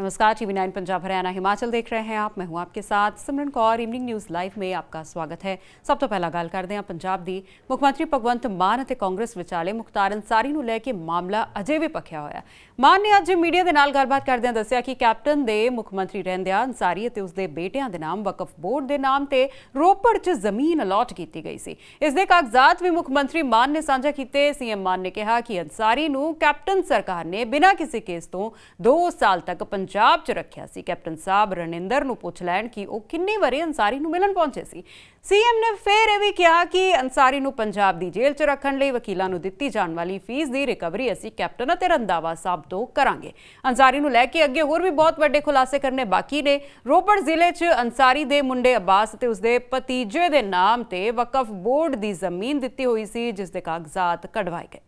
नमस्कार, TV9 पंजाब हरियाणा हिमाचल देख रहे हैं आप। मैं हूं आपके साथ सिमरन कौर। इवनिंग न्यूज़ लाइव में आपका स्वागत है। सब तो पहला गल करते हैं पंजाब दी। मुख्यमंत्री भगवंत मान ਅਤੇ कांग्रेस विचाले मुख्तार अंसारी ਨੂੰ ਲੈ ਕੇ मामला अजे भी पखिया होया। मान ने ਅੱਜ मीडिया ਦੇ ਨਾਲ ਗੱਲਬਾਤ ਕਰਦਿਆਂ ਦੱਸਿਆ ਕਿ ਕੈਪਟਨ ਦੇ ਮੁੱਖ ਮੰਤਰੀ ਰਹਿੰਦਿਆਂ ਅੰਸਾਰੀ ਅਤੇ ਉਸਦੇ ਬੇਟਿਆਂ ਦੇ ਨਾਮ ਵਕਫ ਬੋਰਡ ਦੇ ਨਾਮ ਤੇ ਰੋਪੜ 'ਚ ਜ਼ਮੀਨ ਅਲਾਟ ਕੀਤੀ ਗਈ ਸੀ। ਇਸ ਦੇ ਕਾਗਜ਼ਾਤ ਵੀ ਮੁੱਖ ਮੰਤਰੀ ਮਾਨ ਨੇ ਸਾਂਝਾ ਕੀਤੇ। ਸੀਐਮ ਮਾਨ ਨੇ ਕਿਹਾ ਕਿ ਅੰਸਾਰੀ ਨੂੰ ਕੈਪਟਨ ਸਰਕਾਰ ਨੇ ਬਿਨਾਂ ਕਿਸੇ ਕੇਸ ਤੋਂ 2 ਸਾਲ तक पंजाब च रखिया सी। कैप्टन साहब रनिंदर नूं पुछ लैण कि वो किन्नी वारी अंसारी नूं मिलन पहुंचे सी। सीएम ने फिर यह भी कहा कि अंसारी नूं पंजाब दी जेल च रखण लई वकीलां नूं दित्ती जाण वाली फीस दी रिकवरी असीं कैप्टन अते रंधावा साहब तो करांगे। अंसारी नूं लैके अगे होर भी बहुत वड्डे खुलासे करने बाकी ने। रोपड़ जिले च अंसारी दे मुंडे अब्बास ते उसदे भतीजे दे नाम ते वकफ बोर्ड दी जमीन दित्ती हुई सी, जिस दे कागजात कढवाए गए।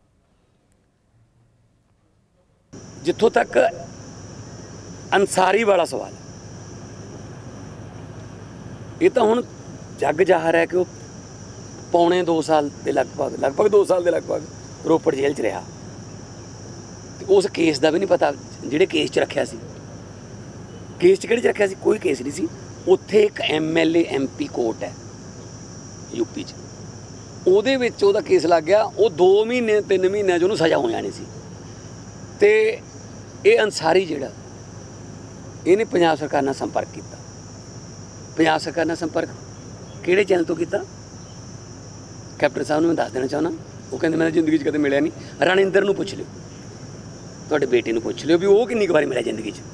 जिथों तक अंसारी वाला सवाल है, ये तो हुण जग जाहिर है कि वो पौने 2 साल के लगभग 2 साल के लगभग रोपड़ जेल च रहा। उस केस का भी नहीं पता जिहड़े केस च रखिया सी। केस च किहड़े च रखिया सी? कोई केस नहीं सी। उत्थे एक MLA MP कोर्ट है यूपी च, ਉਹਦੇ ਵਿੱਚ ਉਹਦਾ केस लग गया। वो 2 महीने 3 महीने च ਉਹਨੂੰ सज़ा हो जानी सी। ते ये अंसारी जिहड़ा इन्हें पंजाब सरकार नाल संपर्क किया। पंजाब सरकार नाल संपर्क किहड़े चैनल तो किया? कैप्टन साहब नूं मैं दस देना चाहना, वो कहते मैं जिंदगी च कदे मिलिया नहीं। रनिंदर नूं पुछ लिओ, तुहाडे बेटे नूं पुछ लिओ भी वो किन्नी बारी मिलिया जिंदगी च।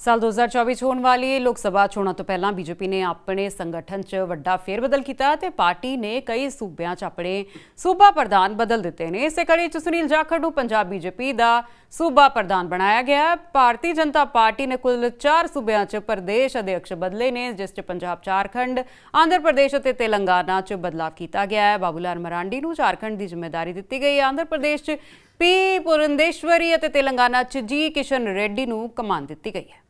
साल 2024 होने वाली लोक सभा चोणां तो पहला बीजेपी ने अपने संगठन च वड्डा फेरबदल किया ते पार्टी ने कई सूबियां च अपने सूबा प्रधान बदल दिते ने। इस कड़ी च सुनील जाखड़ नूं पंजाब बीजेपी का सूबा प्रधान बनाया गया। भारतीय जनता पार्टी ने कुल 4 सूबियां च प्रदेश अध्यक्ष बदले ने, जिस च पंजाब, झारखंड, आंध्र प्रदेश और तेलंगाना च बदलाव किया गया है। बाबूलाल मरांडी नूं झारखंड की जिम्मेदारी दी गई है। आंध्र प्रदेश च P पुरंदेश्वरी और तेलंगाना च G किशन रेड्डी नूं कमान दी गई है।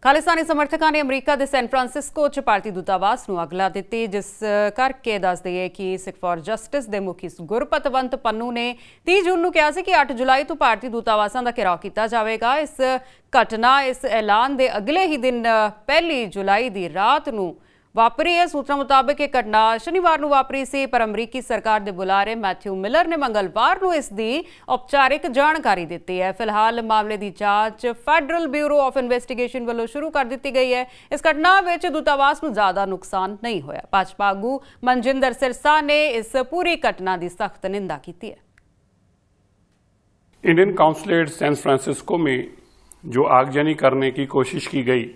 खालिस्तानी समर्थकों ने अमरीका के सैन फ्रांसिस्को च भारतीय दूतावास नूं अग ला दित्ती, जिस करके दस दईए कि सिख फॉर जस्टिस के मुखी गुरपतवंत पन्नू ने 30 जून नूं कहा सी कि 8 जुलाई तो भारतीय दूतावासां दा घेराव किया जाएगा। इस घटना इस ऐलान के अगले ही दिन 1 जुलाई की रात नूं वापरी है। सूत्रों मुताबिक यह घटना शनिवार नूं वापरी सी, पर अमरीकी सरकार के बुलारे मैथ्यू मिलर ने मंगलवार नूं इसकी औपचारिक जानकारी दी है। फिलहाल मामले की जांच फैडरल ब्यूरो ऑफ इन्वेस्टिगेशन वालों शुरू कर दी गई है। इस घटना में दूतावास नूं ज़्यादा नुकसान नहीं होया। भाजपा आगू मनजिंदर सिरसा ने इस पूरी घटना की सख्त निंदा की है। इंडियन काउंसलेट सैन फ्रांसिस्को में जो आगजनी करने की कोशिश की गई,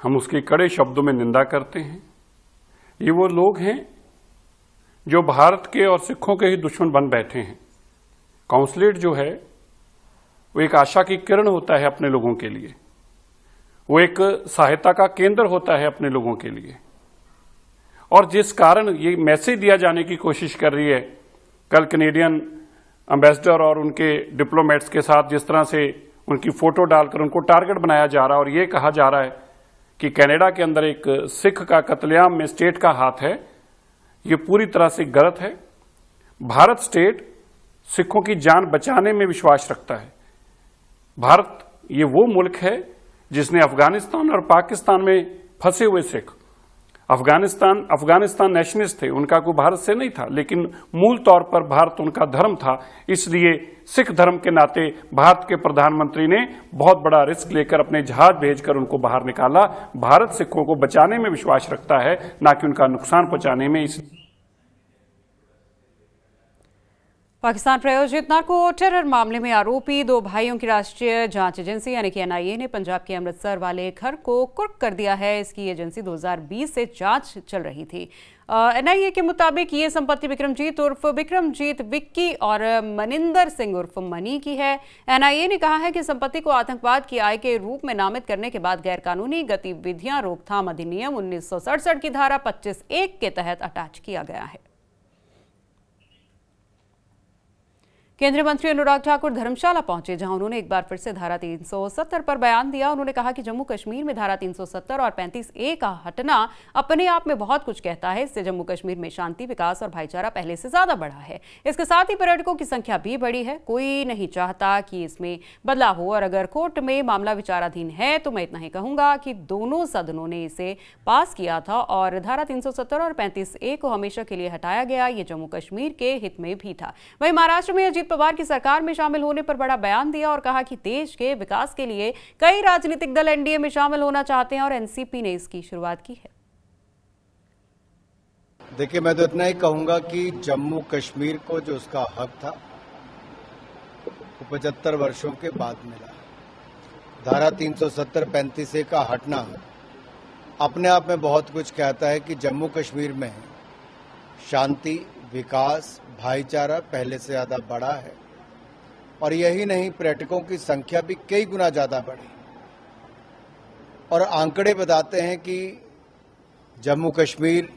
हम उसकी कड़े शब्दों में निंदा करते हैं। ये वो लोग हैं जो भारत के और सिखों के ही दुश्मन बन बैठे हैं। काउंसलेट जो है वो एक आशा की किरण होता है अपने लोगों के लिए, वो एक सहायता का केंद्र होता है अपने लोगों के लिए। और जिस कारण ये मैसेज दिया जाने की कोशिश कर रही है, कल कैनेडियन एम्बेसडर और उनके डिप्लोमेट्स के साथ जिस तरह से उनकी फोटो डालकर उनको टारगेट बनाया जा रहा है और ये कहा जा रहा है कि कनाडा के अंदर एक सिख का कत्लेआम में स्टेट का हाथ है, ये पूरी तरह से गलत है। भारत स्टेट सिखों की जान बचाने में विश्वास रखता है। भारत ये वो मुल्क है जिसने अफगानिस्तान और पाकिस्तान में फंसे हुए सिख, अफगानिस्तान नेशनलिस्ट थे, उनका कोई भारत से नहीं था, लेकिन मूल तौर पर भारत उनका धर्म था। इसलिए सिख धर्म के नाते भारत के प्रधानमंत्री ने बहुत बड़ा रिस्क लेकर अपने जहाज भेजकर उनको बाहर निकाला। भारत सिखों को बचाने में विश्वास रखता है, ना कि उनका नुकसान पहुंचाने में। पाकिस्तान प्रायोजित नार्को टेरर मामले में आरोपी 2 भाइयों की राष्ट्रीय जांच एजेंसी यानी कि NIA ने पंजाब के अमृतसर वाले घर को कुर्क कर दिया है। इसकी एजेंसी 2020 से जांच चल रही थी। NIA के मुताबिक ये संपत्ति विक्रमजीत उर्फ विक्रमजीत विक्की और मनिंदर सिंह उर्फ मनी की है। NIA ने कहा है कि संपत्ति को आतंकवाद की आय के रूप में नामित करने के बाद गैरकानूनी गतिविधियां रोकथाम अधिनियम 1967 की धारा 25(1) के तहत अटैच किया गया है। केंद्रीय मंत्री अनुराग ठाकुर धर्मशाला पहुंचे, जहां उन्होंने एक बार फिर से धारा 370 पर बयान दिया। उन्होंने कहा कि जम्मू कश्मीर में धारा 370 और 35A का हटना अपने आप में बहुत कुछ कहता है। इससे जम्मू कश्मीर में शांति, विकास और भाईचारा पहले से ज्यादा बढ़ा है। इसके साथ ही पर्यटकों की संख्या भी बढ़ी है। कोई नहीं चाहता कि इसमें बदलाव हो, और अगर कोर्ट में मामला विचाराधीन है तो मैं इतना ही कहूंगा कि दोनों सदनों ने इसे पास किया था और धारा 370 और 35A को हमेशा के लिए हटाया गया। ये जम्मू कश्मीर के हित में भी था। वहीं महाराष्ट्र में अजीत पवार की सरकार में शामिल होने पर बड़ा बयान दिया और कहा कि देश के विकास के लिए कई राजनीतिक दल एनडीए में शामिल होना चाहते हैं और एनसीपी ने इसकी शुरुआत की है। देखिए, मैं तो इतना ही कहूंगा कि जम्मू कश्मीर को जो उसका हक था वो 75 वर्षों के बाद मिला। धारा 370 35A का हटना अपने आप में बहुत कुछ कहता है कि जम्मू कश्मीर में शांति, विकास, भाईचारा पहले से ज्यादा बढ़ा है। और यही नहीं, पर्यटकों की संख्या भी कई गुना ज्यादा बढ़ी। और आंकड़े बताते हैं कि जम्मू कश्मीर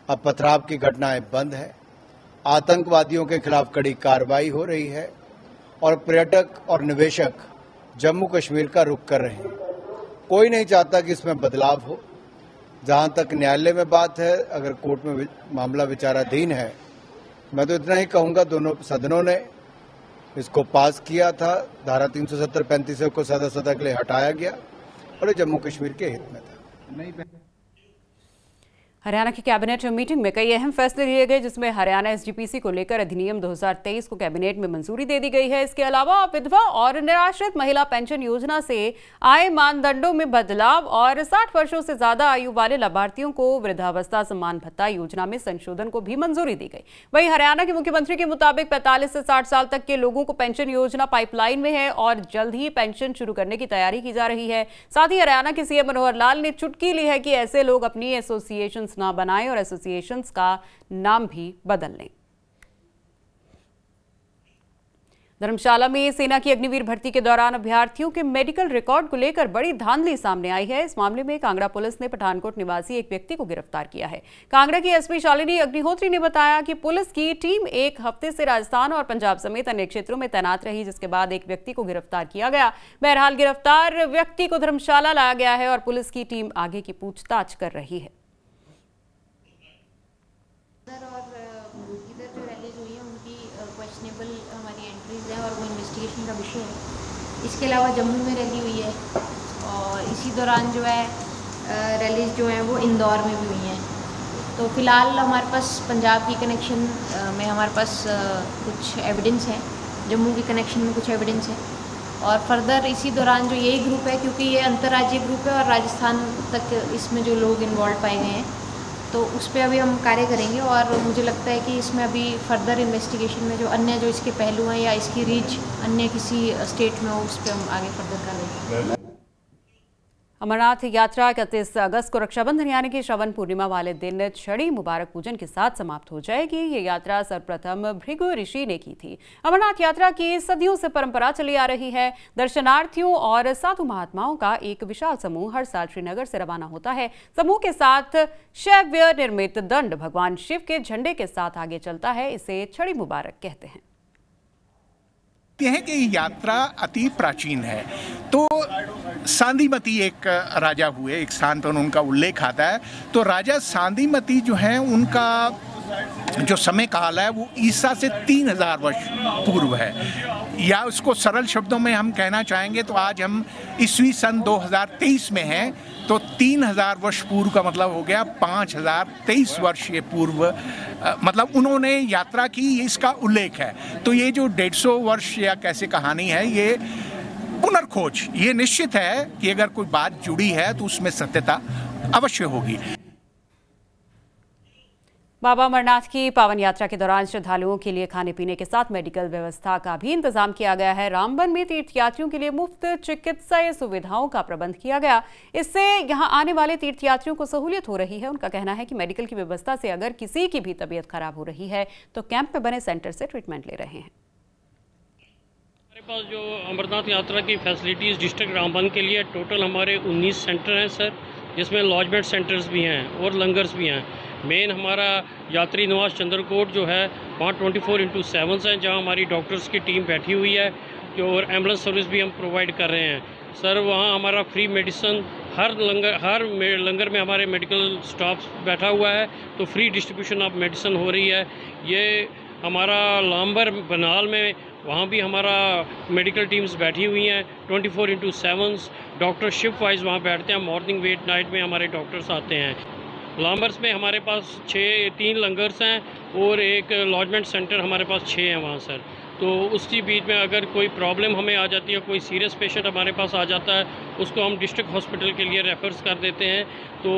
अब पथराव की घटनाएं बंद है, आतंकवादियों के खिलाफ कड़ी कार्रवाई हो रही है और पर्यटक और निवेशक जम्मू कश्मीर का रुख कर रहे हैं। कोई नहीं चाहता कि इसमें बदलाव हो। जहां तक न्यायालय में बात है, अगर कोर्ट में मामला विचाराधीन है, मैं तो इतना ही कहूंगा दोनों सदनों ने इसको पास किया था। धारा 370 35A को सदा के लिए हटाया गया और ये जम्मू कश्मीर के हित में था। हरियाणा की कैबिनेट मीटिंग में कई अहम फैसले लिए गए, जिसमें हरियाणा एसजीपीसी को लेकर अधिनियम 2023 को कैबिनेट में मंजूरी दे दी गई है। इसके अलावा विधवा और निराश्रित महिला पेंशन योजना से आय मानदंडों में बदलाव और 60 वर्षों से ज्यादा आयु वाले लाभार्थियों को वृद्धावस्था सम्मान भत्ता योजना में संशोधन को भी मंजूरी दी गई। वहीं हरियाणा के मुख्यमंत्री के मुताबिक 45 से 60 साल तक के लोगों को पेंशन योजना पाइपलाइन में है और जल्द ही पेंशन शुरू करने की तैयारी की जा रही है। साथ ही हरियाणा के सीएम मनोहर लाल ने चुटकी ली है कि ऐसे लोग अपनी एसोसिएशन ना बनाएं और एसोसिएशंस का नाम भी बदल लें। धर्मशाला में सेना की अग्निवीर भर्ती के दौरान अभ्यर्थियों के मेडिकल रिकॉर्ड को लेकर बड़ी धांधली सामने आई है। इस मामले में कांगड़ा पुलिस ने पठानकोट निवासी एक व्यक्ति को गिरफ्तार किया है। कांगड़ा की एसपी शालिनी अग्निहोत्री ने बताया कि पुलिस की टीम एक हफ्ते से राजस्थान और पंजाब समेत अन्य क्षेत्रों में तैनात रही, जिसके बाद एक व्यक्ति को गिरफ्तार किया गया। बहरहाल गिरफ्तार व्यक्ति को धर्मशाला लाया गया है और पुलिस की टीम आगे की पूछताछ कर रही है। इधर जो रैलीज हुई है उनकी क्वेश्चनेबल हमारी एंट्रीज हैं और वो इन्वेस्टिगेशन का विषय है। इसके अलावा जम्मू में रैली हुई है और इसी दौरान जो है रैलीज जो हैं वो इंदौर में भी हुई हैं। तो फिलहाल हमारे पास पंजाब की कनेक्शन में हमारे पास कुछ एविडेंस है, जम्मू की कनेक्शन में कुछ एविडेंस है और फर्दर इसी दौरान जो यही ग्रुप है, क्योंकि ये अंतर्राज्यीय ग्रुप है और राजस्थान तक इसमें जो लोग इन्वॉल्व पाए गए हैं, तो उस पर अभी हम कार्य करेंगे और मुझे लगता है कि इसमें अभी फर्दर इन्वेस्टिगेशन में जो अन्य जो इसके पहलू हैं या इसकी रीच अन्य किसी स्टेट में हो, उस पर हम आगे फर्दर करेंगे। अमरनाथ यात्रा 31 अगस्त को रक्षाबंधन यानी कि श्रवण पूर्णिमा वाले दिन छड़ी मुबारक पूजन के साथ समाप्त हो जाएगी। ये यात्रा सर्वप्रथम भृगु ऋषि ने की थी। अमरनाथ यात्रा की सदियों से परंपरा चली आ रही है। दर्शनार्थियों और साधु महात्माओं का एक विशाल समूह हर साल श्रीनगर से रवाना होता है। समूह के साथ शैव्य निर्मित दंड भगवान शिव के झंडे के साथ आगे चलता है। इसे छड़ी मुबारक कहते हैं। हैं कि यात्रा अति प्राचीन है। तो सांदीमती एक राजा हुए, एक स्थान पर उनका उल्लेख आता है। तो राजा सांदीमती जो हैं उनका जो समय काल है वो ईसा से 3000 वर्ष पूर्व है, या उसको सरल शब्दों में हम कहना चाहेंगे तो आज हम ईस्वी सन 2023 में हैं, तो 3000 वर्ष पूर्व का मतलब हो गया 5023 वर्ष ये पूर्व मतलब उन्होंने यात्रा की, इसका उल्लेख है। तो ये जो 150 वर्ष या कैसे कहानी है, ये पुनर्खोज, ये निश्चित है कि अगर कोई बात जुड़ी है तो उसमें सत्यता अवश्य होगी। बाबा अमरनाथ की पावन यात्रा के दौरान श्रद्धालुओं के लिए खाने पीने के साथ मेडिकल व्यवस्था का भी इंतजाम किया गया है। रामबन में तीर्थयात्रियों के लिए मुफ्त चिकित्सीय सुविधाओं का प्रबंध किया गया। इससे यहां आने वाले तीर्थयात्रियों को सहूलियत हो रही है। उनका कहना है कि मेडिकल की व्यवस्था से अगर किसी की भी तबीयत खराब हो रही है तो कैंप में बने सेंटर से ट्रीटमेंट ले रहे हैं। हमारे पास जो अमरनाथ यात्रा की फैसिलिटीज़ डिस्ट्रिक्ट रामबन के लिए टोटल हमारे 19 सेंटर हैं सर, जिसमें लॉजमेंट सेंटर्स भी हैं और लंगर्स भी हैं। मेन हमारा यात्री निवास चंद्रकोट जो है वहाँ 24/7 हैं, जहाँ हमारी डॉक्टर्स की टीम बैठी हुई है और एम्बुलेंस सर्विस भी हम प्रोवाइड कर रहे हैं सर। वहाँ हमारा फ्री मेडिसिन हर लंगर में हमारे मेडिकल स्टाफ बैठा हुआ है, तो फ्री डिस्ट्रीब्यूशन ऑफ मेडिसिन हो रही है। ये हमारा लांबर बनाल में वहाँ भी हमारा मेडिकल टीम्स बैठी हुई हैं 24/7। डॉक्टर शिफ्ट वाइज वहाँ बैठते हैं, मॉर्निंग वेट नाइट में हमारे डॉक्टर्स आते हैं। लांबर्स में हमारे पास 3 लंगर्स हैं और एक लॉजमेंट सेंटर हमारे पास 6 हैं वहाँ सर। तो उसकी बीच में अगर कोई प्रॉब्लम हमें आ जाती है, कोई सीरियस पेशेंट हमारे पास आ जाता है, उसको हम डिस्ट्रिक्ट हॉस्पिटल के लिए रेफर्स कर देते हैं, तो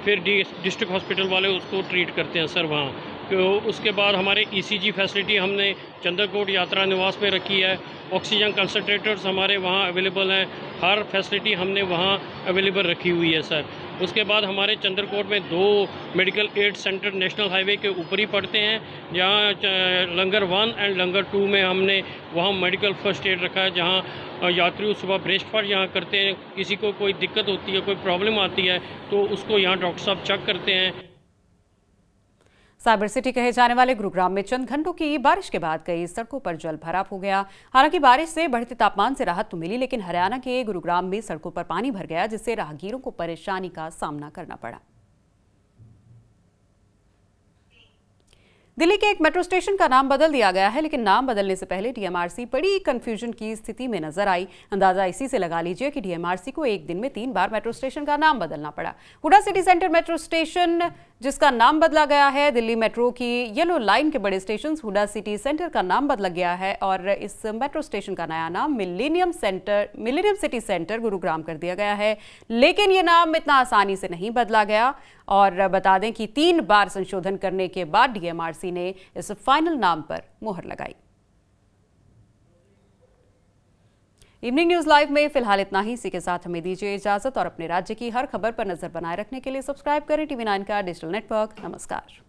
फिर डिस्ट्रिक्ट हॉस्पिटल वाले उसको ट्रीट करते हैं सर वहाँ। तो उसके बाद हमारे ECG फैसिलिटी हमने चंद्रकोट यात्रा निवास में रखी है। ऑक्सीजन कंसनट्रेटर्स हमारे वहाँ अवेलेबल हैं, हर फैसिलिटी हमने वहाँ अवेलेबल रखी हुई है सर। उसके बाद हमारे चंद्रकोट में 2 medical aid centre national highway के ऊपर ही पड़ते हैं, जहाँ लंगर 1 एंड लंगर 2 में हमने वहाँ मेडिकल फर्स्ट एड रखा है, जहाँ यात्री सुबह ब्रेकफास्ट यहाँ करते हैं। किसी को कोई दिक्कत होती है, कोई प्रॉब्लम आती है, तो उसको यहाँ डॉक्टर साहब चेक करते हैं। साइबर सिटी कहे जाने वाले गुरुग्राम में चंद घंटों की बारिश के बाद कई सड़कों पर जल भराव हो गया। हालांकि बारिश से बढ़ते तापमान से राहत तो मिली, लेकिन हरियाणा के गुरुग्राम में सड़कों पर पानी भर गया, जिससे राहगीरों को परेशानी का सामना करना पड़ा। दिल्ली के एक मेट्रो स्टेशन का नाम बदल दिया गया है, लेकिन नाम बदलने से पहले DMRC बड़ी कंफ्यूजन की स्थिति में नजर आई। अंदाजा इसी से लगा लीजिए कि DMRC को एक दिन में 3 बार मेट्रो स्टेशन का नाम बदलना पड़ा। Huda city centre metro station जिसका नाम बदला गया है, दिल्ली मेट्रो की येलो लाइन के बड़े स्टेशन हुडा सिटी सेंटर का नाम बदला गया है और इस मेट्रो स्टेशन का नया नाम मिलेनियम सिटी सेंटर गुरुग्राम कर दिया गया है। लेकिन ये नाम इतना आसानी से नहीं बदला गया और बता दें कि 3 बार संशोधन करने के बाद DMRC ने इस फाइनल नाम पर मुहर लगाई। इवनिंग न्यूज लाइव में फिलहाल इतना ही। इसी के साथ हमें दीजिए इजाजत और अपने राज्य की हर खबर पर नजर बनाए रखने के लिए सब्सक्राइब करें TV9 का डिजिटल नेटवर्क। नमस्कार।